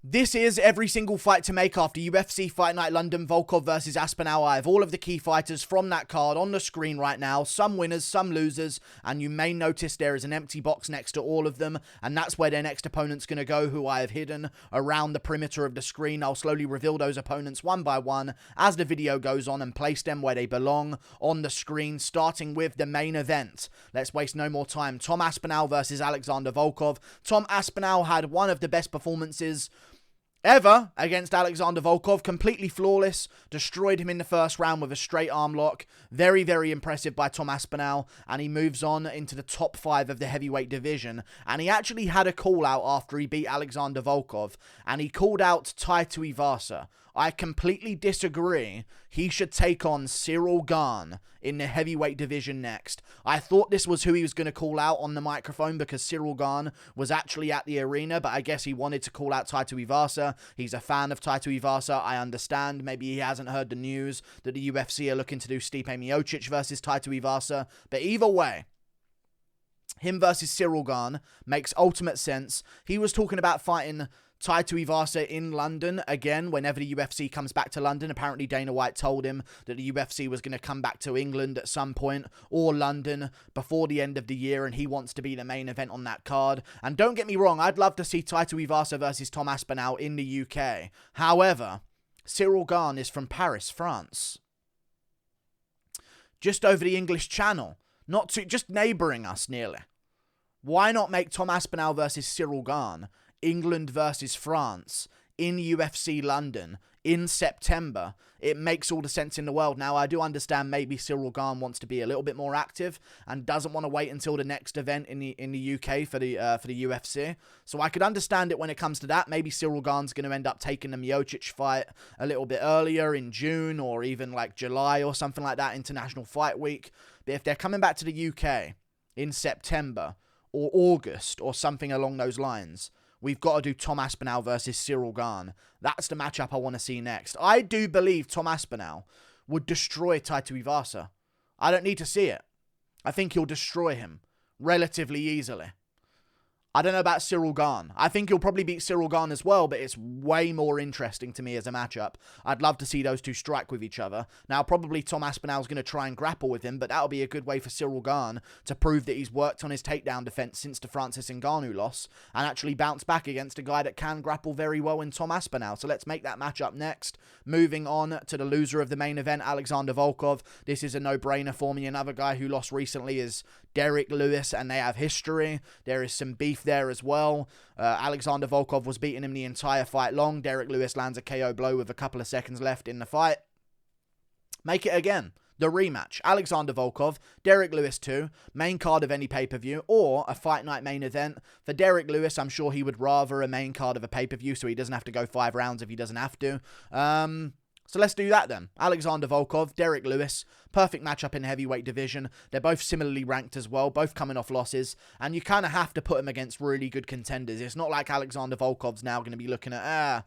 This is every single fight to make after UFC Fight Night London, Volkov versus Aspinall. I have all of the key fighters from that card on the screen right now. Some winners, some losers, and you may notice there is an empty box next to all of them, and that's where their next opponent's going to go, who I have hidden around the perimeter of the screen. I'll slowly reveal those opponents one by one as the video goes on and place them where they belong on the screen, starting with the main event. Let's waste no more time. Tom Aspinall versus Alexander Volkov. Tom Aspinall had one of the best performances ever against Alexander Volkov, completely flawless, destroyed him in the first round with a straight arm lock. Very, very impressive by Tom Aspinall, and he moves on into the top 5 of the heavyweight division. And he actually had a call out after he beat Alexander Volkov, and he called out Tai Tuivasa. I completely disagree. He should take on Cyril Gane in the heavyweight division next. I thought this was who he was going to call out on the microphone because Cyril Gane was actually at the arena, but I guess he wanted to call out Tai Tuivasa. He's a fan of Tai Tuivasa. I understand. Maybe he hasn't heard the news that the UFC are looking to do Stipe Miocic versus Tai Tuivasa. But either way, him versus Cyril Gane makes ultimate sense. He was talking about fighting Tai Tuivasa in London again whenever the UFC comes back to London. Apparently Dana White told him that the UFC was going to come back to England at some point or London before the end of the year, and he wants to be the main event on that card. And don't get me wrong, I'd love to see Tai Tuivasa versus Tom Aspinall in the UK. However, Cyril Gane is from Paris, France. Just over the English Channel. Just neighbouring us nearly. Why not make Tom Aspinall versus Cyril Gane England versus France in UFC London in September? It makes all the sense in the world. Now, I do understand maybe Cyril Gane wants to be a little bit more active and doesn't want to wait until the next event in the UK for the UFC. So I could understand it when it comes to that. Maybe Cyril Gane's going to end up taking the Miocic fight a little bit earlier in June or even like July or something like that, International Fight Week. But if they're coming back to the UK in September or August or something along those lines, we've got to do Tom Aspinall versus Cyril Gane. That's the matchup I want to see next. I do believe Tom Aspinall would destroy Tai Tuivasa. I don't need to see it. I think he'll destroy him relatively easily. I don't know about Cyril Gane. I think he'll probably beat Cyril Gane as well, but it's way more interesting to me as a matchup. I'd love to see those two strike with each other. Now, probably Tom Aspinall's going to try and grapple with him, but that'll be a good way for Cyril Gane to prove that he's worked on his takedown defense since the Francis Ngannou loss and actually bounce back against a guy that can grapple very well in Tom Aspinall. So let's make that matchup next. Moving on to the loser of the main event, Alexander Volkov. This is a no-brainer for me. Another guy who lost recently is Derek Lewis, and they have history. There is some beef there as well. Alexander Volkov was beating him the entire fight long. Derek Lewis lands a KO blow with a couple of seconds left in the fight. Make it again. The rematch. Alexander Volkov, Derek Lewis 2, main card of any pay-per-view, or a Fight Night main event. For Derek Lewis, I'm sure he would rather a main card of a pay-per-view so he doesn't have to go 5 rounds if he doesn't have to. So let's do that then. Alexander Volkov, Derek Lewis, perfect matchup in the heavyweight division. They're both similarly ranked as well, both coming off losses, and you kind of have to put them against really good contenders. It's not like Alexander Volkov's now going to be looking at,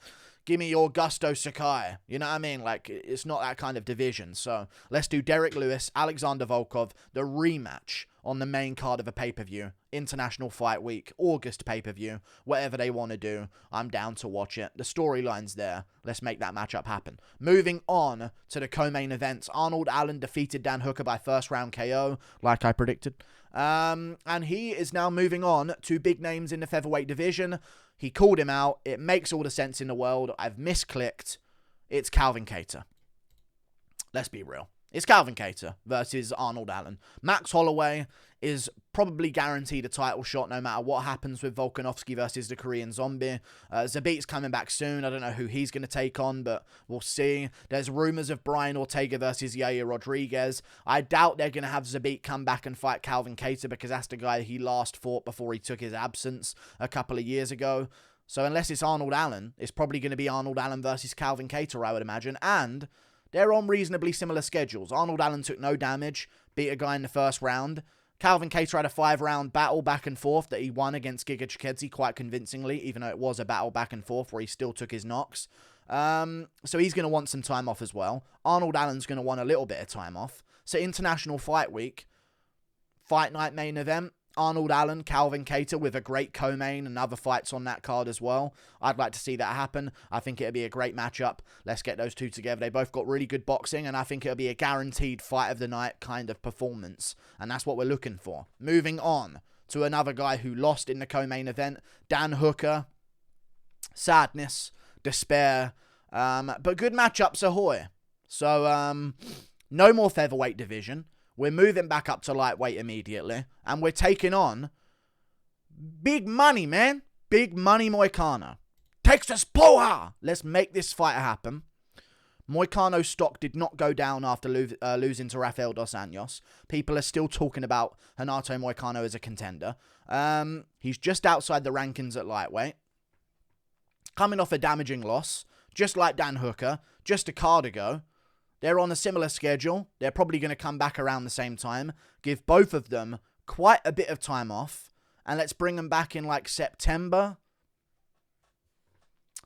give me your Gusto Sakai. You know what I mean? Like, it's not that kind of division. So let's do Derek Lewis, Alexander Volkov, the rematch on the main card of a pay-per-view. International Fight Week, August pay-per-view, whatever they want to do, I'm down to watch it. The storyline's there. Let's make that matchup happen. Moving on to the co-main events. Arnold Allen defeated Dan Hooker by first round KO, like I predicted. And he is now moving on to big names in the featherweight division. He called him out. It makes all the sense in the world. I've misclicked. It's Calvin Kattar. Let's be real. It's Calvin Kattar versus Arnold Allen. Max Holloway is probably guaranteed a title shot no matter what happens with Volkanovski versus the Korean Zombie. Zabit's coming back soon. I don't know who he's going to take on, but we'll see. There's rumors of Brian Ortega versus Yair Rodriguez. I doubt they're going to have Zabit come back and fight Calvin Kattar because that's the guy he last fought before he took his absence a couple of years ago. So unless it's Arnold Allen, it's probably going to be Arnold Allen versus Calvin Kattar, I would imagine. And they're on reasonably similar schedules. Arnold Allen took no damage, beat a guy in the first round. Calvin Kattar had a 5-round battle back and forth that he won against Giga Chikadze quite convincingly, even though it was a battle back and forth where he still took his knocks. So he's going to want some time off as well. Arnold Allen's going to want a little bit of time off. So International Fight Week, Fight Night main event, Arnold Allen, Calvin Kattar with a great co-main and other fights on that card as well. I'd like to see that happen. I think it'll be a great matchup. Let's get those two together. They both got really good boxing, and I think it'll be a guaranteed fight of the night kind of performance, and that's what we're looking for. Moving on to another guy who lost in the co-main event, Dan Hooker. Sadness, despair, but good matchups ahoy. So, no more featherweight division. We're moving back up to lightweight immediately. And we're taking on big money, man. Big money Moicano. Texas Poha. Let's make this fight happen. Moicano's stock did not go down after losing to Rafael Dos Anjos. People are still talking about Renato Moicano as a contender. He's just outside the rankings at lightweight. Coming off a damaging loss. Just like Dan Hooker. Just a card ago. They're on a similar schedule. They're probably going to come back around the same time. Give both of them quite a bit of time off. And let's bring them back in like September.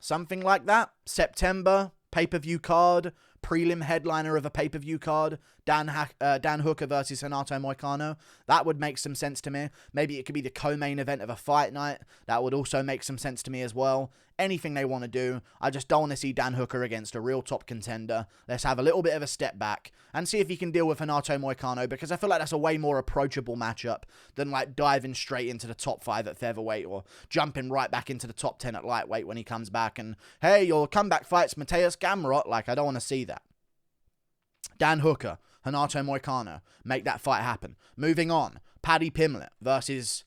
Something like that. September. Pay-per-view card. Prelim headliner of a pay-per-view card. Dan Hooker versus Renato Moicano. That would make some sense to me. Maybe it could be the co-main event of a fight night. That would also make some sense to me as well. Anything they want to do. I just don't want to see Dan Hooker against a real top contender. Let's have a little bit of a step back and see if he can deal with Renato Moicano, because I feel like that's a way more approachable matchup than like diving straight into the top 5 at featherweight or jumping right back into the top 10 at lightweight when he comes back and, hey, your comeback fight's Mateus Gamrot. Like, I don't want to see that. Dan Hooker, Renato Moicano, make that fight happen. Moving on, Paddy Pimblett versus...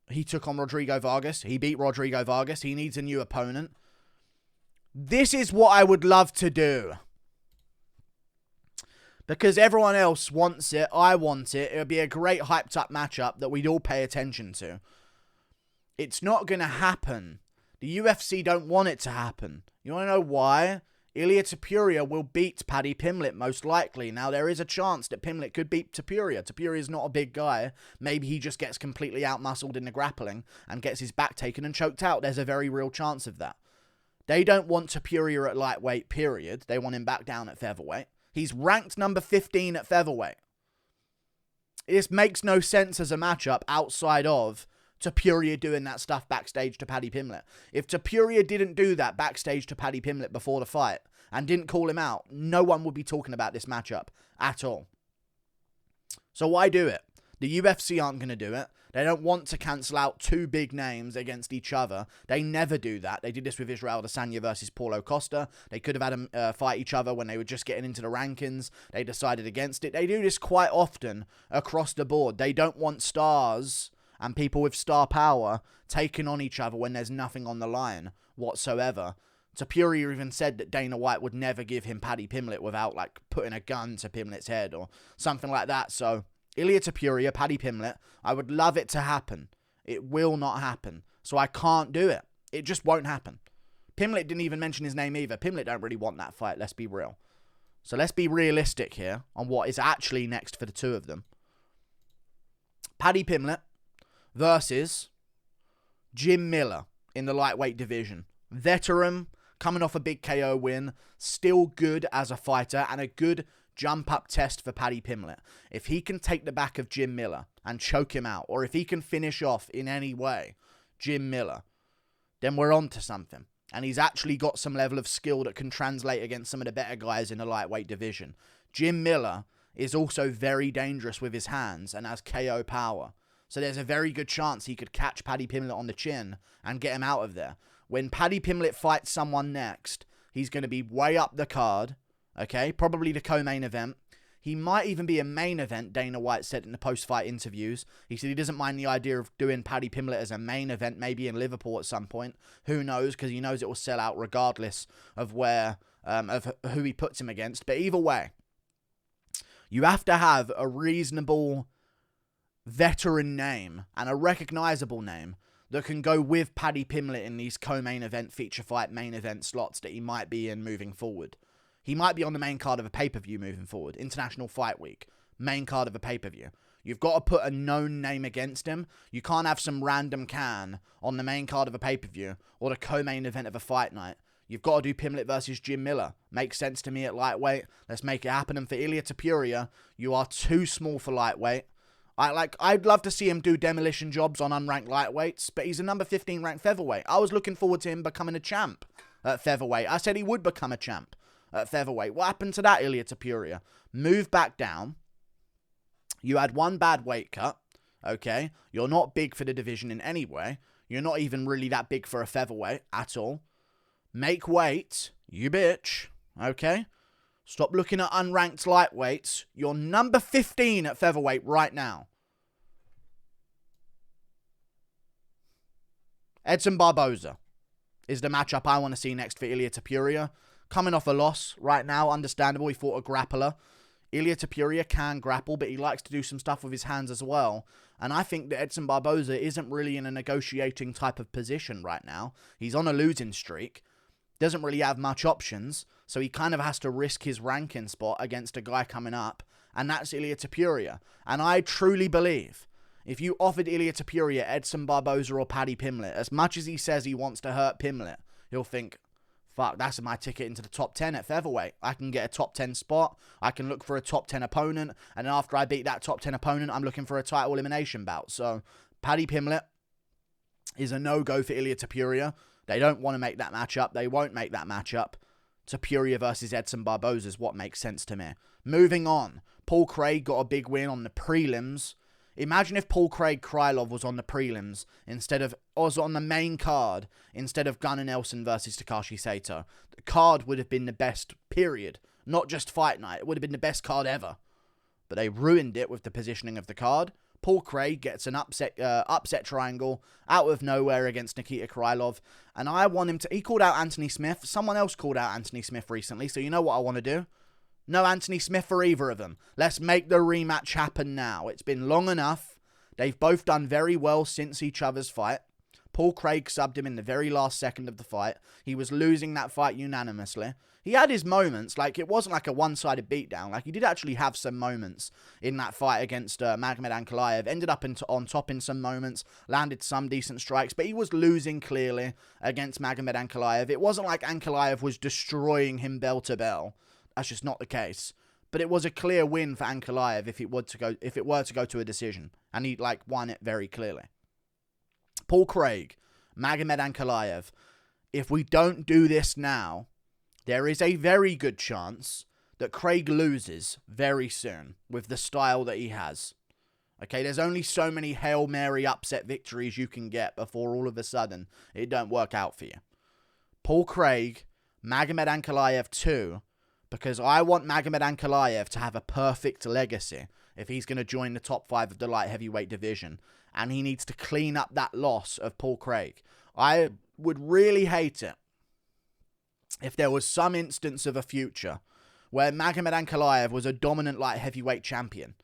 He took on Rodrigo Vargas. He beat Rodrigo Vargas. He needs a new opponent. This is what I would love to do. Because everyone else wants it. I want it. It would be a great hyped up matchup that we'd all pay attention to. It's not going to happen. The UFC don't want it to happen. You want to know why? Ilia Topuria will beat Paddy Pimblett, most likely. Now, there is a chance that Pimblett could beat Topuria. Topuria is not a big guy. Maybe he just gets completely outmuscled in the grappling and gets his back taken and choked out. There's a very real chance of that. They don't want Topuria at lightweight, period. They want him back down at featherweight. He's ranked number 15 at featherweight. This makes no sense as a matchup outside of Topuria doing that stuff backstage to Paddy Pimblett. If Topuria didn't do that backstage to Paddy Pimblett before the fight and didn't call him out, no one would be talking about this matchup at all. So why do it? The UFC aren't going to do it. They don't want to cancel out two big names against each other. They never do that. They did this with Israel Adesanya versus Paulo Costa. They could have had them fight each other when they were just getting into the rankings. They decided against it. They do this quite often across the board. They don't want stars and people with star power taking on each other when there's nothing on the line whatsoever. Topuria even said that Dana White would never give him Paddy Pimblett without like putting a gun to Pimblett's head or something like that. So Ilia Topuria, Paddy Pimblett, I would love it to happen. It will not happen. So I can't do it. It just won't happen. Pimblett didn't even mention his name either. Pimblett don't really want that fight, let's be real. So let's be realistic here on what is actually next for the two of them. Paddy Pimblett versus Jim Miller in the lightweight division. Veteran, coming off a big KO win, still good as a fighter, and a good jump-up test for Paddy Pimblett. If he can take the back of Jim Miller and choke him out, or if he can finish off in any way Jim Miller, then we're on to something. And he's actually got some level of skill that can translate against some of the better guys in the lightweight division. Jim Miller is also very dangerous with his hands and has KO power. So there's a very good chance he could catch Paddy Pimblett on the chin and get him out of there. When Paddy Pimblett fights someone next, he's going to be way up the card, okay? Probably the co-main event. He might even be a main event, Dana White said in the post-fight interviews. He said he doesn't mind the idea of doing Paddy Pimblett as a main event, maybe in Liverpool at some point. Who knows, because he knows it will sell out regardless of where, of who he puts him against. But either way, you have to have a reasonable veteran name and a recognizable name that can go with Paddy Pimblett in these co-main event, feature fight, main event slots that he might be in moving forward. He might be on the main card of a pay-per-view moving forward. International Fight Week, main card of a pay-per-view. You've got to put a known name against him. You can't have some random can on the main card of a pay-per-view or the co-main event of a fight night. You've got to do Pimblett versus Jim Miller. Makes sense to me at lightweight. Let's make it happen. And for Ilia Topuria, you are too small for lightweight. I'd love to see him do demolition jobs on unranked lightweights, but he's a number 15 ranked featherweight. I was looking forward to him becoming a champ at featherweight. I said he would become a champ at featherweight. What happened to that, Ilia Topuria? Move back down. You had one bad weight cut, okay? You're not big for the division in any way. You're not even really that big for a featherweight at all. Make weight, you bitch, okay? Stop looking at unranked lightweights. You're number 15 at featherweight right now. Edson Barboza is the matchup I want to see next for Ilia Topuria. Coming off a loss right now, understandable. He fought a grappler. Ilia Topuria can grapple, but he likes to do some stuff with his hands as well. And I think that Edson Barboza isn't really in a negotiating type of position right now. He's on a losing streak. Doesn't really have much options, so he kind of has to risk his ranking spot against a guy coming up, and that's Ilia Topuria. And I truly believe, if you offered Ilia Topuria, Edson Barboza, or Paddy Pimblett, as much as he says he wants to hurt Pimblett, he'll think, fuck, that's my ticket into the top 10 at featherweight. I can get a top 10 spot, I can look for a top 10 opponent, and then after I beat that top 10 opponent, I'm looking for a title elimination bout. So, Paddy Pimblett is a no-go for Ilia Topuria. They don't want to make that matchup. They won't make that matchup. Topuria versus Edson Barboza is what makes sense to me. Moving on. Paul Craig got a big win on the prelims. Imagine if Paul Craig Krylov was on the prelims was on the main card instead of Gunnar Nelson versus Takashi Sato. The card would have been the best, period. Not just fight night. It would have been the best card ever. But they ruined it with the positioning of the card. Paul Craig gets an upset triangle out of nowhere against Nikita Krylov. And I want him to... He called out Anthony Smith. Someone else called out Anthony Smith recently. So you know what I want to do? No Anthony Smith for either of them. Let's make the rematch happen now. It's been long enough. They've both done very well since each other's fight. Paul Craig subbed him in the very last second of the fight. He was losing that fight unanimously. He had his moments. Like, it wasn't like a one-sided beatdown. Like, he did actually have some moments in that fight against Magomed Ankalaev. Ended up on top in some moments. Landed some decent strikes. But he was losing clearly against Magomed Ankalaev. It wasn't like Ankalaev was destroying him bell to bell. That's just not the case. But it was a clear win for Ankalaev if it were to go to a decision. And he, won it very clearly. Paul Craig, Magomed Ankalaev. If we don't do this now, there is a very good chance that Craig loses very soon with the style that he has. Okay, there's only so many Hail Mary upset victories you can get before all of a sudden it don't work out for you. Paul Craig, Magomed Ankalaev 2, because I want Magomed Ankalaev to have a perfect legacy if he's going to join the top 5 of the light heavyweight division. And he needs to clean up that loss of Paul Craig. I would really hate it if there was some instance of a future where Magomed Ankalaev was a dominant light heavyweight champion,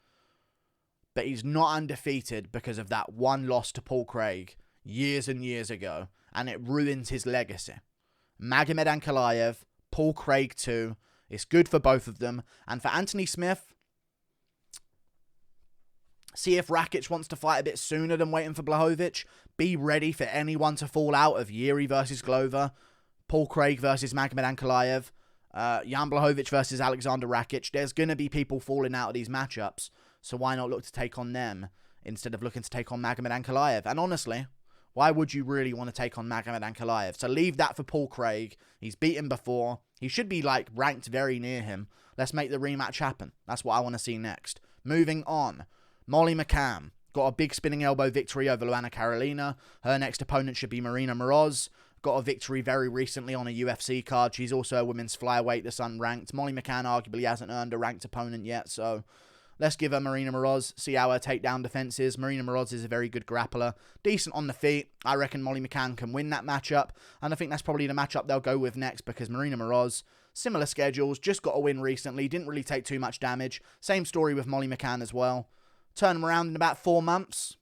but he's not undefeated because of that one loss to Paul Craig years and years ago, and it ruins his legacy. Magomed Ankalaev, Paul Craig 2, it's good for both of them. And for Anthony Smith, see if Rakic wants to fight a bit sooner than waiting for Blachowicz. Be ready for anyone to fall out of Yuri versus Glover, Paul Craig versus Magomed Ankalaev, Jan Blachowicz versus Alexander Rakic. There's going to be people falling out of these matchups, so why not look to take on them instead of looking to take on Magomed Ankalaev? And honestly, why would you really want to take on Magomed Ankalaev? So leave that for Paul Craig. He's beaten before. He should be ranked very near him. Let's make the rematch happen. That's what I want to see next. Moving on. Molly McCann got a big spinning elbow victory over Luana Carolina. Her next opponent should be Marina Moroz. Got a victory very recently on a UFC card. She's also a women's flyweight that's unranked. Molly McCann arguably hasn't earned a ranked opponent yet, so let's give her Marina Moroz, see how her takedown defense is. Marina Moroz is a very good grappler. Decent on the feet. I reckon Molly McCann can win that matchup, and I think that's probably the matchup they'll go with next because Marina Moroz, similar schedules, just got a win recently, didn't really take too much damage. Same story with Molly McCann as well. Turn them around in about 4 months.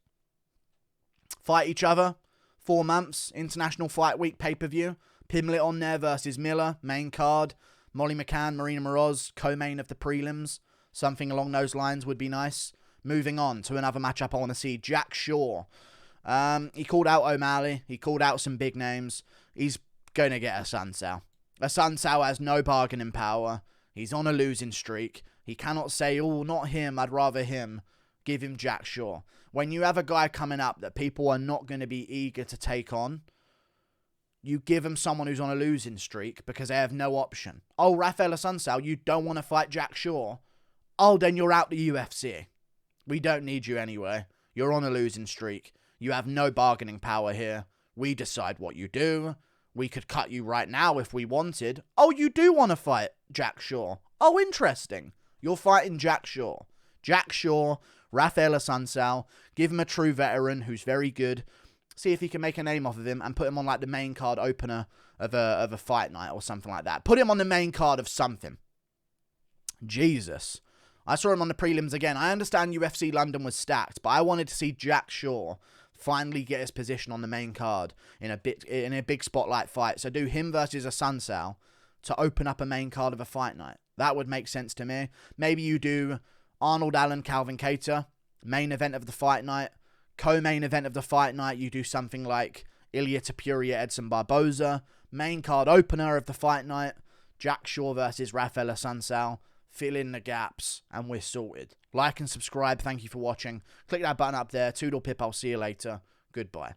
Fight each other. 4 months. International Fight Week pay-per-view. Pimblett on there versus Miller. Main card. Molly McCann, Marina Moroz, co-main of the prelims. Something along those lines would be nice. Moving on to another matchup I want to see. Jack Shaw. He called out O'Malley. He called out some big names. He's going to get a Sunsao. A Sunsao has no bargaining power. He's on a losing streak. He cannot say, oh, not him, I'd rather him. give him Jack Shaw. When you have a guy coming up that people are not going to be eager to take on, you give him someone who's on a losing streak because they have no option. Oh, Rafael Assunção, you don't want to fight Jack Shaw? Oh, then you're out the UFC. We don't need you anyway. You're on a losing streak. You have no bargaining power here. We decide what you do. We could cut you right now if we wanted. Oh, you do want to fight Jack Shaw? Oh, interesting. You're fighting Jack Shaw. Jack Shaw, Rafael Assunção. Give him a true veteran who's very good. See if he can make a name off of him and put him on like the main card opener of a fight night or something like that. Put him on the main card of something. Jesus. I saw him on the prelims again. I understand UFC London was stacked, but I wanted to see Jack Shaw finally get his position on the main card in a big spotlight fight. So do him versus Assunção to open up a main card of a fight night. That would make sense to me. Maybe you do Arnold Allen, Calvin Kattar, main event of the fight night. Co-main event of the fight night, you do something like Ilia Topuria, Edson Barboza. Main card opener of the fight night, Jack Shaw versus Rafael Assunção. Fill in the gaps, and we're sorted. Like and subscribe. Thank you for watching. Click that button up there. Toodle pip. I'll see you later. Goodbye.